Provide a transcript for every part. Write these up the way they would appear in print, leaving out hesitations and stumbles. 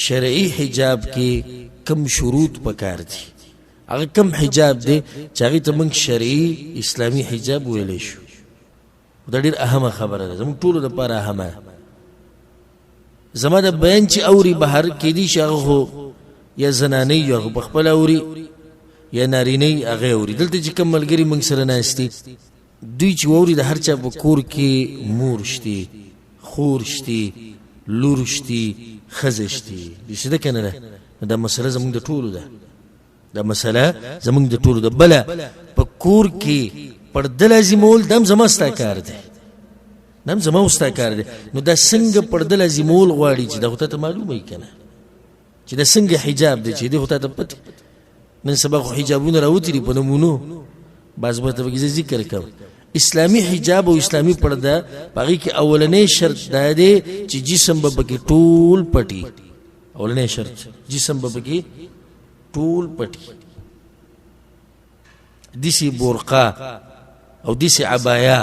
شرعی حجاب کې کم شروط پکار دي هغه کم حجاب دی چې هغې ته موږ شرعي اسلامي حجاب ویلی شو دا ډېر اهمه خبره ده زموږ ټولو دپاره اهمه زما د بیان چې اوري بهر کیدی شي هغه خو یا زنانۍ یو هغه پخپله اوري یا نارینۍ هغه اوري دلته چې کوم ملګري موږ سره ناست دي دوی چې واوري د هر چا په کور کې مور شتي خور شتي لور شتي ښځه شتي داسې ده که نه ده دا مسله زموږ د ټولو ده دا مسله زموږ د ټولو ده بله په کور کې پرده لازمول دا هم زما ستا کار دی دا هم زما ستا کار دی نو دا څنګه پرده لازمول غواړي چې دا خو تا ته معلومه وي که نه چې دا څنګه حجاب دی چې دی خو تا ته پته نن سبا خو حجابونه راوتي دي په نمونو بعض به ته پکې زه ذکر کوم اسلامي حجاب او اسلامي پرده په هغې کې اولنی شرط دا دی چې جسم به پکې ټول پټي اولنی شرط جسم به پکې ټول پټي داسې برقه او داسې عبایا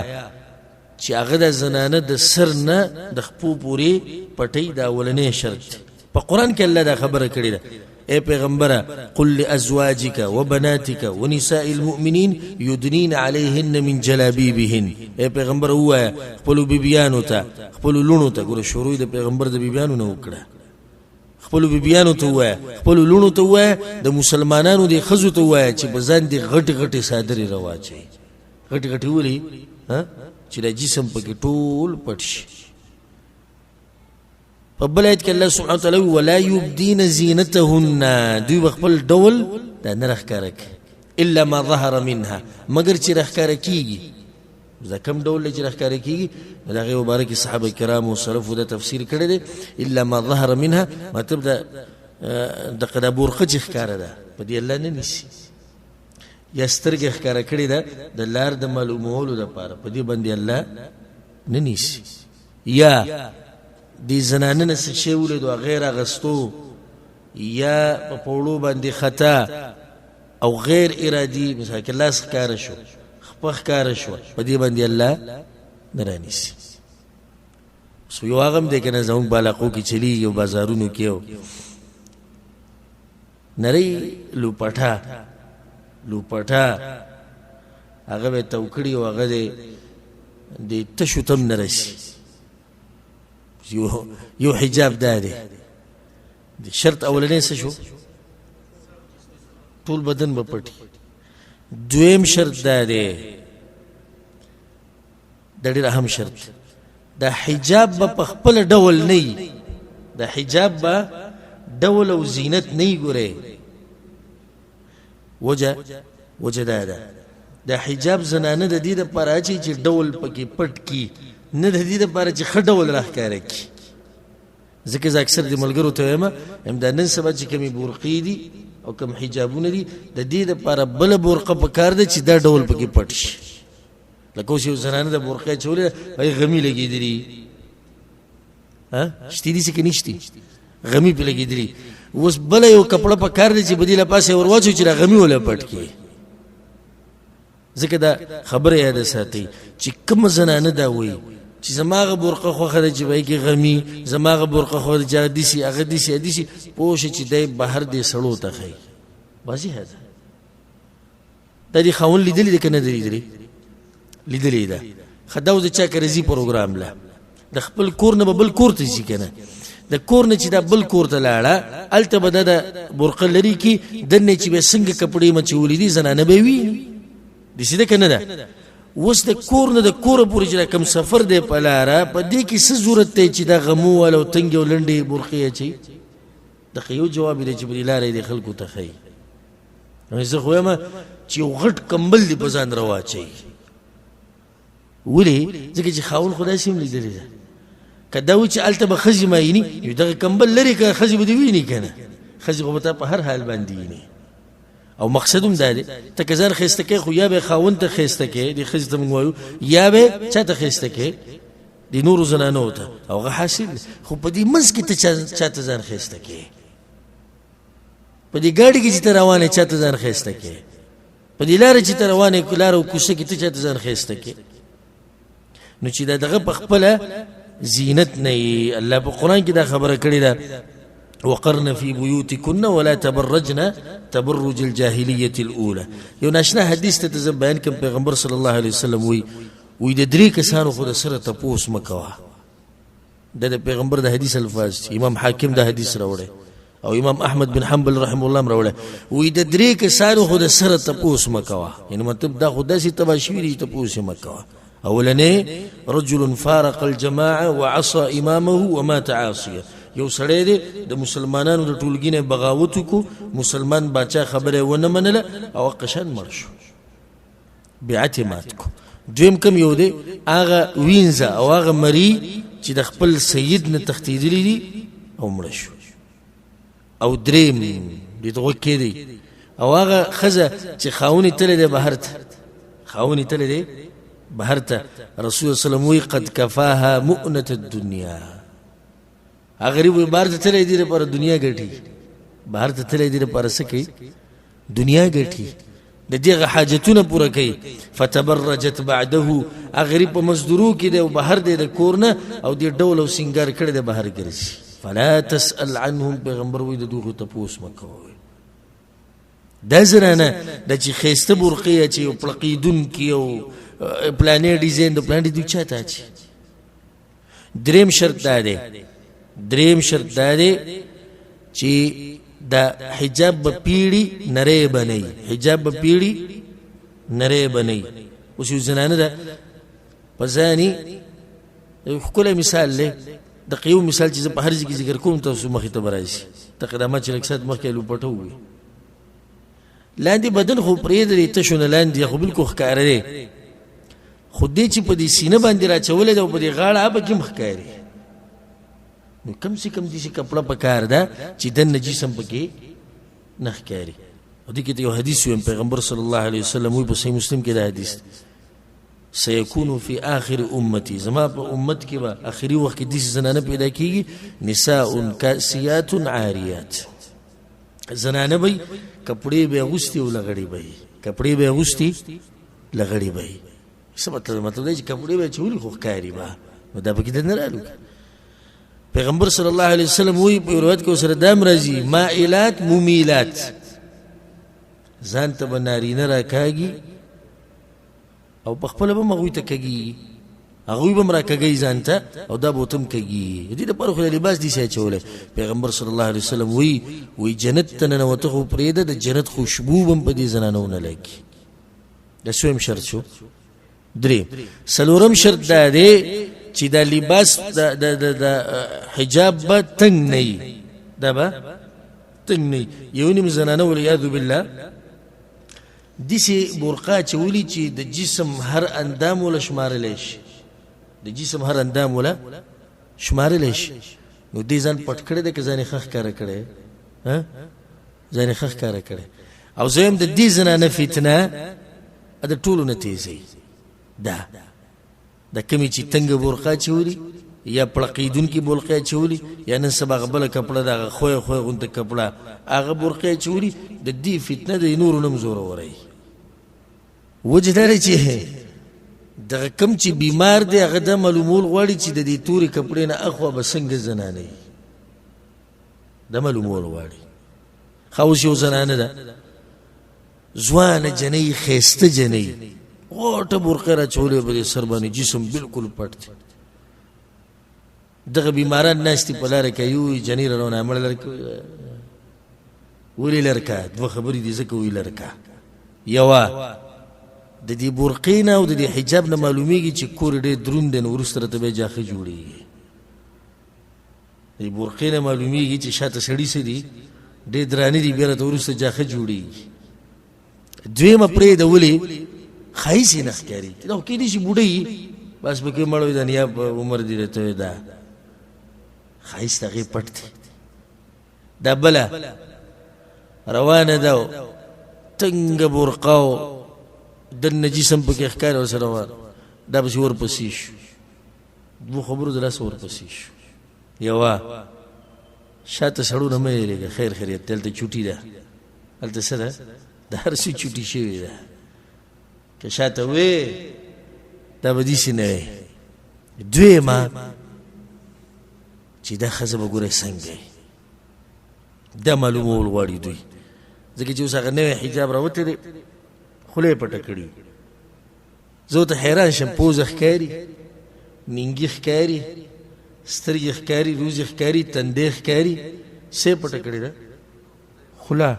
چې هغه د زنانه د سر نه د خپو پورې پټۍ دا اولنی شرط په قرآن کې الله دا خبره کړې ده اے پیغمبره قل لازواجک وبناتک ونساء المؤمنین یدنین علیهن من جلابیبهن اے پیغمبر ووایه خپلو بیبیانو ته خپلو لوڼو ته ګوره شروع د پیغمبر د بیبیانو نه وکړه خپلو بیبیانو ته ووایه خپلو لوڼو ته ووایه د مسلمانانو د ښځو ته ووایه چې په ځان دې غټې غټې صادرې راواچوي غټې غټې ولې چې دا جسم پکې ټول پټ شي په بل آیت کې الله سبحانه وتعالی ولا یبدین زینتهن دوی به خپل ډول دا نه راښکاره کوي الا ما ظهر منها مګر چې راښکاره کېږي دا کوم ډول چې راښکاره کېږي د هغې مبارک صحابه کرامو سلفو دا تفسیر کړی دی الا ما ظهر منها مطلب دغه دا برقه چې ښکاره ده په دې الله نه نیسي یا سترګې ښکاره کړې ده د لار د معلومولو دپاره په دې باندې الله نه نیسي یا دی زنانه نه څه شی ولیدو هغې راغستو یا په پوړو باندې خطا او غیر ارادي مثال کې لاس ښکاره شو خپه ښکاره شوه په دې باندې الله نه رانیسي سو یو هغه هم دی که نه زموږ بالاقو کې چلیږي او بازارونو کې او نری لوپټه هغه به یې تو کړي او هغه د تشو تم نه رسي یو حجاب دا دی شرط اولنی څه شو ټول بدن به پټي دویم شرط دا دی دا ډېر اهم شرط دا حجاب به په خپل ډول نه وي دا حجاب به ډول او زینت نه وي ګورئ وجه دا ده دا حجاب زنانه د دې دپاره اچوي چې ډول پکې پټ کي نه د دې دپاره چې ښه ډول راښکاره کړي ځکه زه اکثر د ملګرو ته وایم همدا نن سبا چې کومې برقې دي او کوم حجابونه دي د دې دپاره بله برقه پکار ده چې دا ډول پکې پټ شي لکه اوس یو زنانه د برقې اچولې ده هغې غمي لګېدلي شتي دي چې که نشتي غمي پې لګېدلي اوس بله یو کپړه پکار دی چې په دې له پاسه یې ور واچوي چې دا غمي وله پټ کړي ځکه دا خبره یاده ساتئ چې کومه زنانه دا وایي چې زما هغه برقه خوښه ده چې به یې کې غمي زما هغه برقه خوښه ده چې هغه داسې هغه داسې پوه شه چې دی بهر دې سړو ته ښایي واضحه ده دا دې خاوند لیدلې ده که نه ده لیدلې ده ښه دا اوس د چا که رځي پروګرام له د خپل کور نه به بل کور ته ځي که نه د کور نه چې دا بل کور ته لاړه هلته به دا د برقه لري کې دننه چې به څنګه کپړې مچولي دي زنانه به وي داسې ده که نه ده اوس د کور نه د کوره پورې چې دا کوم سفر دی په لاره په دې کې څه ضرورت دی چې دا غمو والا او تنګې او لنډې برقې اچوي دغه یو جواب دی چې په دې لاره یې د خلکو ته ښایي زه خو وایم چې یو غټ کمبل دې په ځان راواچوي ولې ځکه چې خاوند خو داسې هم لیدلې ده که دا و چې هلته به ښځې مایني دغه کمبل لرې که ښځې به دې ویني که نه ښځې خو به تا په هر حال باندې ویني او مقصد هم دا دی ته که ځان ښایسته کوې خو یا به یې خاوند ته ښایسته کوې دې ښځې ته موږ وایو یا به یې چا ته ښایسته کوې د نورو زنانو ته او هغه حاصل دی خو په دې منځ کې ته چا ته ځان ښایسته کوې په دې ګاډي کې چې ته روان یې چا ته ځان ښایسته کوې په دې لاره چې ته روان یې لاره او کوڅه کې ته چا ته ځان ښایسته کوې نو چې دا دغه په خپله زینت نه وي الله په قرآن کې دا خبره کړې ده وقرن في بيوتكن ولا تبرجن تبرج الجاهلية الأولى. یو ناشنا حدیث ته زه بیان کوم پیغمبر صلی الله علیه وسلم وی د درې کسانو خو د سره تپوس مکوه. د پیغمبر د حدیث الفاظ امام حاکم د حدیث راوړی او امام احمد بن حنبل رحم الله راوړی وی د درې کسانو خو د سره تپوس مکوه. یعنی مطلب دا خو داسې تباشوي دي تپوس مکوه. اولنې رجل فارق الجماعه وعصى امامه ومات عاصيا. یو سړی دی د مسلمانانو د ټولګي نه بغاوت کو، مسلمان باچا خبره ونه منله او قشن مړ شو، بیعت مات کو. دویم کم یو دی هغه وینځه او هغه مری چې د خپل سید نه تښتېدلی دي او مړ شو. او دریم دې ته غوږ کېدی او هغه ښځه چې خاونې تللی دی بهر ته، خاونې تللی دی بهر ته، رسول صلی الله علیه وسلم وایي قد کفاها مؤنة الدنیا. هغه غریب بهر ته تللی دی لپاره دنیا ګټي، بهر ته تللی دی لپاره څه کوي؟ دنیا ګټي، د دې حاجتونه پوره کوي. فتبرجت بعده. هغه غریب په مزدورو کې دی او بهر دی د کور نه او دې ډول او سینګار کړی دی بهر ګرځي. فلا تسأل عنهم. پیغمبر وایي د دوی تپوس مه کوئ. دا زنانه د چې ښایسته برقې اچي او پړقېدونکي او پلانې ډیزاین د پلانې دوی چا ته اچي. دریم شرط دا دی چې دا حجاب به پیړي نری بنئ، حجاب به پیړي نری بنئ. اوس یو زنانه ده په ځاني ښکلی مثال دی، د یو مثال چې زه په هر ځای کې ذکر کوم تاسو مخې ته به راشي. تقدامات چې لږ ساعت مخکې لوپټه ووي، لاندې بدن خو پرېږدی تشو نه لاندې خو بلکل ښکاره دی، خو دې چې په دې سینه باندې راچولی ده او په دې غاړه هغه پکې هم ښکاري. نو کم سے کم داسې کپړه پکار ده چې دننه جسم پکې نه ښکاري. او دې کې ته یو حدیث ویم پیغمبر صلی الله علیه وسلم وایي په صحیح مسلم کې دا حدیث سيكون في آخر أمتي، زما په امت کې به آخري وخت کې داسې زنانه پیدا کېږي نساء کاسیات عاریات. زنانه به کپړې به اغوستي او لغړې به کپړې به اغوستي لغړې به. څه مطلب دی چې کپړې به چولي خو ښکاري به، نو دا پکې نه رالو. پیغمبر صلی الله علیه وسلم وی په روایت کې سره دام راځي مائلات ممیلات، ځان ته به نارینه راکاږي او په خپله به هم هغوی ته کږي، هغوی به هم راکږی ځان ته او دا به ورته هم کږي. دې دپاره خو د لباس داسې اچولی. پیغمبر صلی الله علیه وسلم وی جنت ته ننوته خو پرېږده د جنت خوشبو به هم په دې زنانو نه لګي. دا څویم شرط شو. دریم څلورم شرط دا دی چې دا لباس د حجاب به تنګ نه وي، دا به تنګ نه وي. یو نیم زنانه والعیاذ بالله داسې برقه اچولي چې د جسم هر اندام وله شمارلی شي، د جسم هر اندام وله شمارلی شي. نو دې ځان پټ کړی دی که ځان یې ښه ښکاره کړی؟ ځان یې ښه ښکاره کړی. او زویم د دې زنانه فتنه د ټولو نه تیزوي. دا کمی چې تنګه برقه اچولي یا پړقېدونکي برقې اچولي یا نن سبا هغه بله کپړه ده هغه خویه غونته کپړه هغه برقې اچولي، د دې فتنه د نورو نه هم زوروری. وجه دا دی چې دغه کم چې بیمار دی هغه دا معلومول غواړي چې د دې تورې کپړې نه اخوا به څنګه زنانه وي، دا معلومول غواړي. ښه اوس یو زنانه ده ځوانه جنۍ ښایسته جنۍ غوټه برقې راچولې په دې سر باندې جسم بلکل پټ دی. دغه بیماران ناست دي په لاره کې یو جنۍ راروانه مړه لرکه ولې لرکه دوه خبرې دي ځکه وایي لرکه. یوه د دې برقې نه او د دې حجاب نه معلومیږي چې کور ډېر دروند دی، نو وروسته راته بیا جاښه جوړېږي. د دې برقې نه معلومیږي چې شاته سړي څه دي ډېر درانه دي، بیا راته وروسته جاښه جوړېږي. دویمه پرېږده ولې ښایست یې نه ښکاري. دا خو کېدای شي بوډۍ بس پکې مړ وي د نیا په عمر دي راته وي دا ښایست هغې پټ دی. دا بله روانه ده تنګه برقه او دننه جسم پکې ښکاري ورسره روان، دا پسې ورپسې شو. دوه خبرو د لاسه ورپسې شو. یوه شاته سړونه مه یېرېږه، خیر خیریت دی، هلته چوټي ده، هلته څه ده د هر څه چوټي شوې ده. که شاته وې دا به داسې نه وی. دویمه چې دا ښځه به ګوره څنګه دا معلومول غواړي دوی ځکه چې اوس هغه نوی حجاب راوتی دی خوله یې پټه کړي زه ته حیران شم پوزه ښکاري نینګي ښکاري سترګې ښکاري روزې ښکاري تندې ښکاري څه یې پټه کړې ده خوله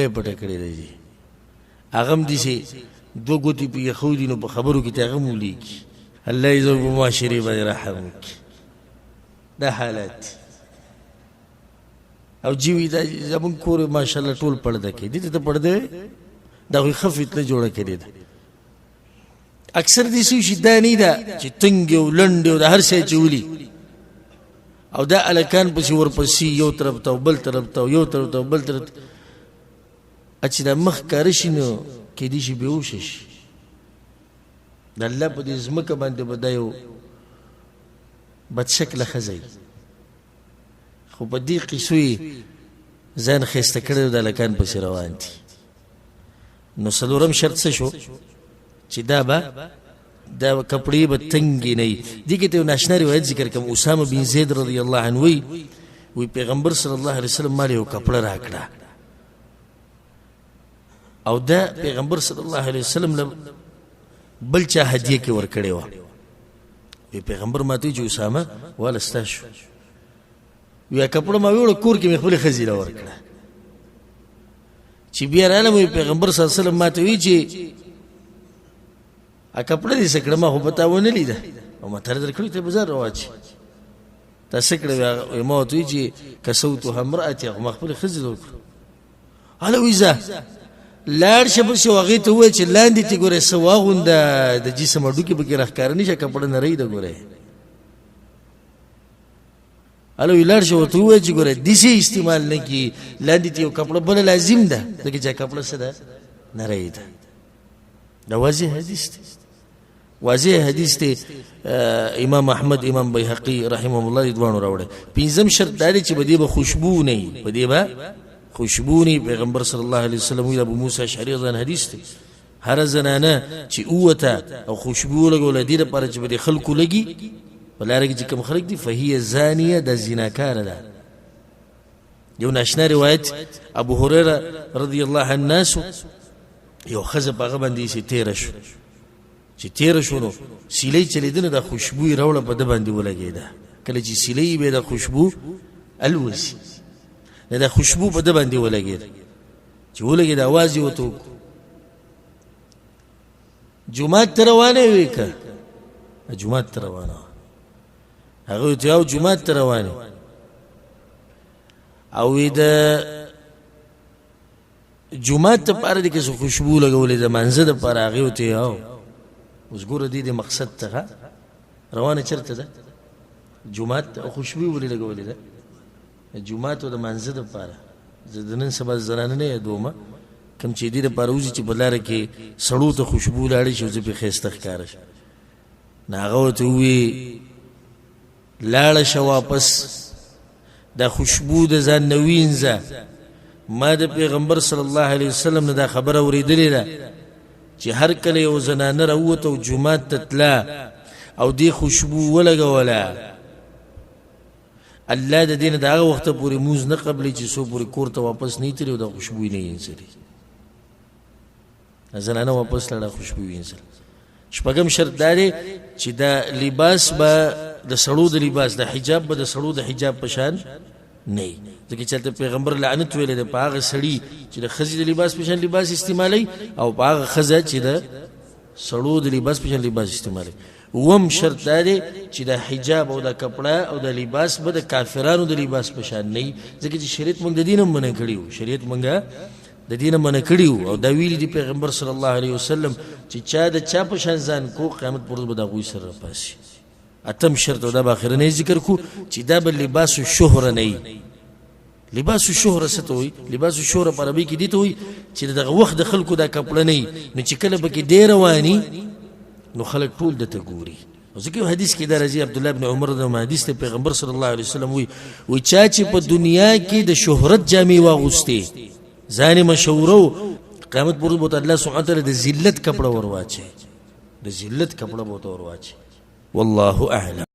یې پټه کړې ده جي هغه هم داسې دوه ګوتې په ایښودي نو په خبرو کې ته هغه هم ولیکي الله یې زموږ په معاشرې باندې رحم وکړي دا حالات او جیوي دا زموږ کور ماشاءالله ټول پرده کوي دې ته پرده دا خو ښه فتنه جوړه کړې ده اکثر دې څه شي دا نه ده چې تنګ او لنډ او د هر شی چې ولي او دا الکان پسې ورپسې یو طرف ته او بل طرف ته یو طرف ته او بل طرف ته چې دا مخ کار شي نو کېدای شي بېهوشه شي د الله په دې ځمکه باندې به دا یو بدشکله ښځه خو په دې قیسو یې ځان ښایسته کړی د هلکان پسې روان دي نو څلورم شرط څه شو چې دا کپړې به تنګې نه وي دې کې ته یو ناشنا روایت ذکر کوم اسامه بن زید رضی الله عنه وی پیغمبر صلی الله علیه وسلم مال یو کپړه راکړه او دا پیغمبر صلی الله علیه وسلم بل چا هدیه کې ورکړې وه پیغمبر ماته چې اسامه واله ستا شو وی کپړه ما ویوړه کور کې مې خپلې ښځې له ورکړه چې بیا رالم پیغمبر صلی الله علیه وسلم ماته وی چې کپړه دې څه کړه ما خو په تا ونه لیده او ما تر درکړې ته بازار راواچي تا څه کړه ما ورته وی چې کسوتها امرأتي ما خپلې ښځې له ورکړه هله وی ځه لاړ شه پسې هغې ته ووایه چې لاندې ته ګورې څه واغونده د جسم هډوکې پکې راښکاره نه شه کپړه نری ده ګورې هله وی لاړ شه ورته ووایه چې ګوره داسې استعمال نه کړي لاندې ته یو کپړه بله لازم ده ځکه چې کپړه څه ده نری ده دا واضح حدیث دی واضح حدیث دی امام احمد امام بیهقي رحمهم الله دواړو راوړی پنځم شرط دا دی چې په دې به خوشبو نه وي په دې به خوشبو نه پیغمبر صلی الله علیه وسلم وی ابو موسی اشعری ځان حدیث دی هر زنانه چې اوته او خوشبو لګول دي لپاره چې به خلکو لګي ولاره چې کوم خلک دي فهي زانیه د زناکار ده یو ناشنا روایت ابو هريره رضی الله عنه الناس یو خزه هغه باندې چې تیر شو نو سیلې چلیدنه د خوشبو راوړه په د باندې ولګیده کله چې سیلې به د خوشبو الوسی نه د خوشبو په د باندې ولګیده چې ولګیده आवाज یې وته جمعه ته روانه وي که جمعه ته روانه هغه ته او جمعه ته روانه او د جمعه ته پاره دي کې خوشبو لګولې د منځ د پاره هغه ته او اوس ګوره دې مقصد ته روانه چرته ده جمعه او خوشبو ولې لګولې ده جمعه ته د منځ د پاره زدنن سبا زنانه نه دومه کم چې دې د پاره وځي چې بلاره کې سړو ته خوشبو لاړې شي چې په خيسته ښکار شي ناغه ته وی لاړه شو واپس دا خوشبو د ځان نوینځه ما د پیغمبر صلی الله علیه وسلم نه دا خبره اوریدلې ده چې هر کله یو زنانه راوته او جمعه ته تلا او دې خوشبو ولګوله الله د دین دغه وخت پورې موز نه قبلې چې سو پورې کور ته واپس نه تیری او د خوشبو نه یې زنانه واپس لاړه خوشبو یې شپږم شرط دا دی چې دا لباس به د سړو د لباس د حجاب به د سړو د حجاب په شان نه ځکه چې پیغمبر لعنت ویلې ده په هغه سړي چې د ښځې د لباس په شان لباس استعمالوي او په هغه ښځه چې د سړو د لباس په شان لباس استعمالوي وم شرط دا دی چې د حجاب او د کپړه او د لباس به د کافرانو د لباس په شان نه ځکه چې شریعت موږ د دین منع کړیو شریعت موږ د دین منع کړیو او دا ویلي دی پیغمبر صلی الله علیه وسلم چې چا د چا په شان ځان کو قیامت پر ورځ به د هغوی سره پاسي اتم شرط او دا به اخرنی ذکر کو چې دا به لباس الشهره نه لباس الشهره څه ته وایي لباس الشهره په عربي کې دې ته وایي چې دغه وخت د خلکو دا کپړه نه نو چې کله به کې ډېر رواني نو خلک ټول دته ګوري ځکه حدیث کې دا راځي عبد الله بن عمر د حدیث ته پیغمبر صلی الله علیه وسلم وی چا چې په دنیا کې د شهرت جامې واغوستي ځان مشهورو قیامت پر ورځ الله سبحانه وتعالی د ذلت کپړه ورواچي د ذلت کپړه بوته ورواچي والله اعلم